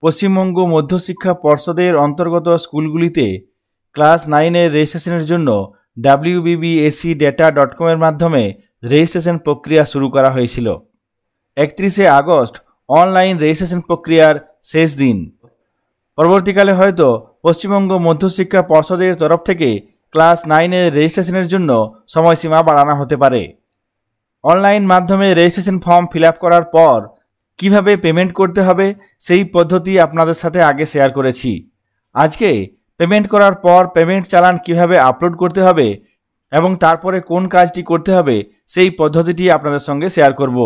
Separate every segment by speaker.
Speaker 1: পশ্চিমবঙ্গ মধ্যশিক্ষা পর্ষদের অন্তর্গত স্কুলগুলিতে ক্লাস 9 রেজিস্ট্রেশনের জন্য wbbscdata.com এর মাধ্যমে রেজিস্ট্রেশন প্রক্রিয়া শুরু করা হয়েছিল। 31শে আগস্ট অনলাইন রেজিস্ট্রেশন প্রক্রিয়ার শেষ দিন। পরবর্তীকালে হয়তো পশ্চিমবঙ্গ মধ্যশিক্ষা পর্ষদের তরফ থেকে ক্লাস 9 রেজিস্ট্রেশনের জন্য সময়সীমা বাড়ানো হতে পারে। অনলাইন মাধ্যমে রেজিস্ট্রেশন ফর্ম ফিল আপ করার পর কিভাবে পেমেন্ট করতে হবে সেই পদ্ধতি আপনাদের সাথে আগে শেয়ার করেছি। আজকে পেমেন্ট করার পর পেমেন্ট চালান কিভাবে আপলোড করতে হবে এবং তারপরে কোন কাজটি করতে হবে সেই পদ্ধতিটি আপনাদের সঙ্গে শেয়ার করব।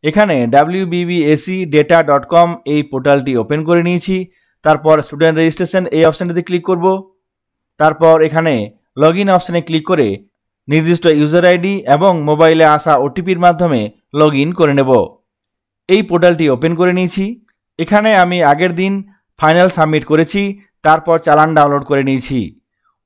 Speaker 1: এখানে wbbscdata.com এই পোর্টালটি ওপেন করে নিয়েছি। তারপর স্টুডেন্ট রেজিস্ট্রেশন এই অপশানটিতে ক্লিক করব। তারপর এখানে লগ ইন অপশানে ক্লিক করে নির্দিষ্ট ইউজার আইডি এবং মোবাইলে আসা ওটিপির মাধ্যমে লগ ইন করে নেব। এই পোর্টালটি ওপেন করে নিয়েছি। এখানে আমি আগের দিন ফাইনাল সাবমিট করেছি, তারপর চালান ডাউনলোড করে নিয়েছি।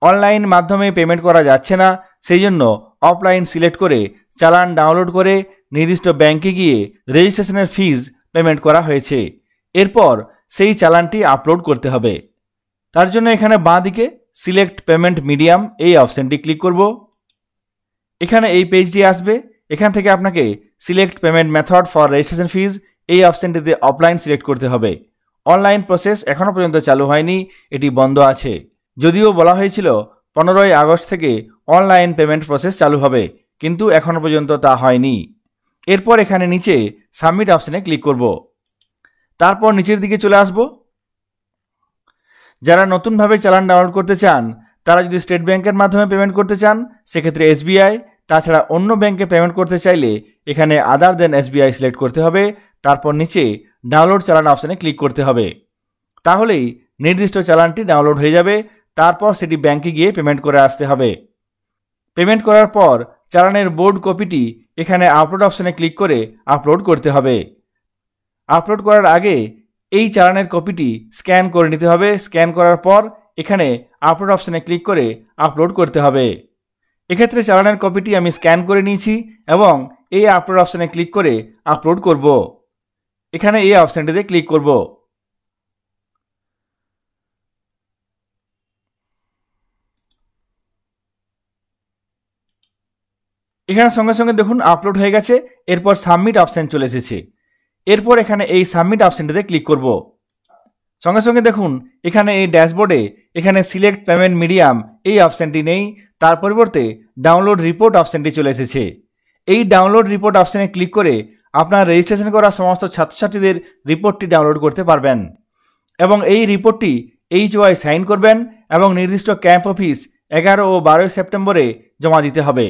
Speaker 1: অনলাইন মাধ্যমে পেমেন্ট করা যাচ্ছে না, সেই জন্য অফলাইন সিলেক্ট করে চালান ডাউনলোড করে নির্দিষ্ট ব্যাংকে গিয়ে রেজিস্ট্রেশনের ফিজ পেমেন্ট করা হয়েছে। এরপর সেই চালানটি আপলোড করতে হবে। তার জন্য এখানে বাঁ দিকে সিলেক্ট পেমেন্ট মিডিয়াম এই অপশানটি ক্লিক করব। এখানে এই পেজটি আসবে। এখান থেকে আপনাকে select payment method for registration ফিজ এই অপশানটিতে অফলাইন সিলেক্ট করতে হবে। অনলাইন প্রসেস এখনও পর্যন্ত চালু হয়নি, এটি বন্ধ আছে। যদিও বলা হয়েছিল 15ই আগস্ট থেকে অনলাইন পেমেন্ট প্রসেস চালু হবে, কিন্তু এখনও পর্যন্ত তা হয়নি। এরপর এখানে নিচে সাবমিট অপশানে ক্লিক করব। তারপর নিচের দিকে চলে আসব। যারা নতুনভাবে চালান ডাউনলোড করতে চান তারা যদি স্টেট ব্যাংকের মাধ্যমে পেমেন্ট করতে চান সেক্ষেত্রে SBI, তাছাড়া অন্য ব্যাংকে পেমেন্ট করতে চাইলে এখানে আদার দেন SBI সিলেক্ট করতে হবে। তারপর নিচে ডাউনলোড চালান অপশানে ক্লিক করতে হবে। তাহলেই নির্দিষ্ট চালানটি ডাউনলোড হয়ে যাবে। তারপর সেটি ব্যাংকে গিয়ে পেমেন্ট করে আসতে হবে। পেমেন্ট করার পর চালানের বোর্ড কপিটি এখানে আপলোড অপশানে ক্লিক করে আপলোড করতে হবে। আপলোড করার আগে এই চালানের কপিটি স্ক্যান করে নিতে হবে। স্ক্যান করার পর এখানে আপলোড অপশানে ক্লিক করে আপলোড করতে হবে। এক্ষেত্রে চালানের কপিটি আমি স্ক্যান করে নিয়েছি এবং এই আপলোড অপশানে ক্লিক করে আপলোড করব। এখানে এই অপশানটিতে ক্লিক করব। এখানে সঙ্গে সঙ্গে দেখুন আপলোড হয়ে গেছে। এরপর সাবমিট অপশান চলে এসেছে। এরপর এখানে এই সাবমিট অপশানটিতে ক্লিক করব। সঙ্গে সঙ্গে দেখুন এখানে এই ড্যাশবোর্ডে এখানে সিলেক্ট পেমেন্ট মিডিয়াম এই অপশানটি নেই, তার পরিবর্তে ডাউনলোড রিপোর্ট অপশানটি চলে এসেছে। এই ডাউনলোড রিপোর্ট অপশানে ক্লিক করে আপনার রেজিস্ট্রেশন করা সমস্ত ছাত্রছাত্রীদের রিপোর্টটি ডাউনলোড করতে পারবেন এবং এই রিপোর্টটি HY সাইন করবেন এবং নির্দিষ্ট ক্যাম্প অফিস 11 ও 12 সেপ্টেম্বরে জমা দিতে হবে।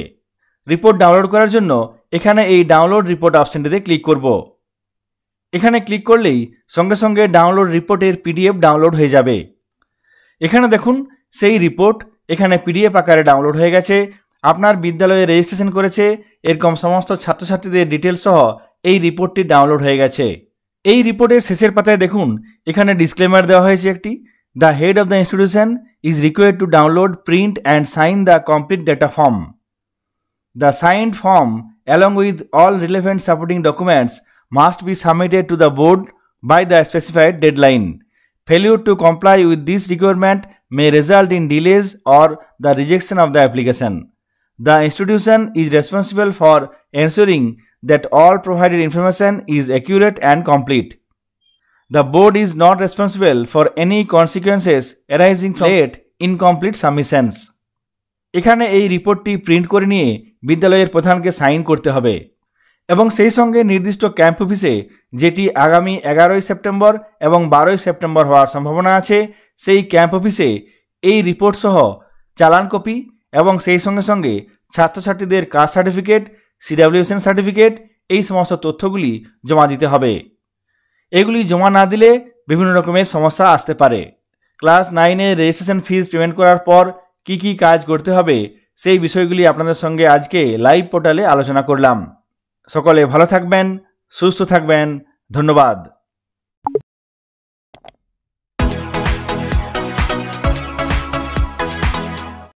Speaker 1: রিপোর্ট ডাউনলোড করার জন্য এখানে এই ডাউনলোড রিপোর্ট অপশানটিতে ক্লিক করব। এখানে ক্লিক করলেই সঙ্গে সঙ্গে ডাউনলোড রিপোর্টের PDF ডাউনলোড হয়ে যাবে। এখানে দেখুন সেই রিপোর্ট এখানে PDF আকারে ডাউনলোড হয়ে গেছে। আপনার বিদ্যালয়ে রেজিস্ট্রেশন করেছে এরকম সমস্ত ছাত্রছাত্রীদের ডিটেলস সহ এই রিপোর্টটি ডাউনলোড হয়ে গেছে। এই রিপোর্টের শেষের পাতায় দেখুন এখানে ডিসক্লেমার দেওয়া হয়েছে একটি, the head of the institution is required to download, print and sign the complete data form. The signed form along with all relevant supporting documents must be submitted to the board by the specified deadline. Failure to comply with this requirement may result in delays or the rejection of the application. The institution is responsible for ensuring that all provided information is accurate and complete. The board is not responsible for any consequences arising from late, incomplete submissions. এখানে এই রিপোর্টটি print করে নিয়ে বিদ্যালয়ের প্রধানকে sign করতে হবে এবং সেই সঙ্গে নির্দিষ্ট ক্যাম্প অফিসে, যেটি আগামী 11ই সেপ্টেম্বর এবং 12ই সেপ্টেম্বর হওয়ার সম্ভাবনা আছে, সেই ক্যাম্প অফিসে এই রিপোর্ট সহ চালান কপি এবং সেই সঙ্গে সঙ্গে ছাত্রছাত্রীদের কাস্ট সার্টিফিকেট, CWSN সার্টিফিকেট এই সমস্ত তথ্যগুলি জমা দিতে হবে। এগুলি জমা না দিলে বিভিন্ন রকমের সমস্যা আসতে পারে। ক্লাস 9 রেজিস্ট্রেশন ফিজ পেমেন্ট করার পর কি কি কাজ করতে হবে সেই বিষয়গুলি আপনাদের সঙ্গে আজকে লাইভ পোর্টালে আলোচনা করলাম। সকলে ভালো থাকবেন, সুস্থ থাকবেন। ধন্যবাদ।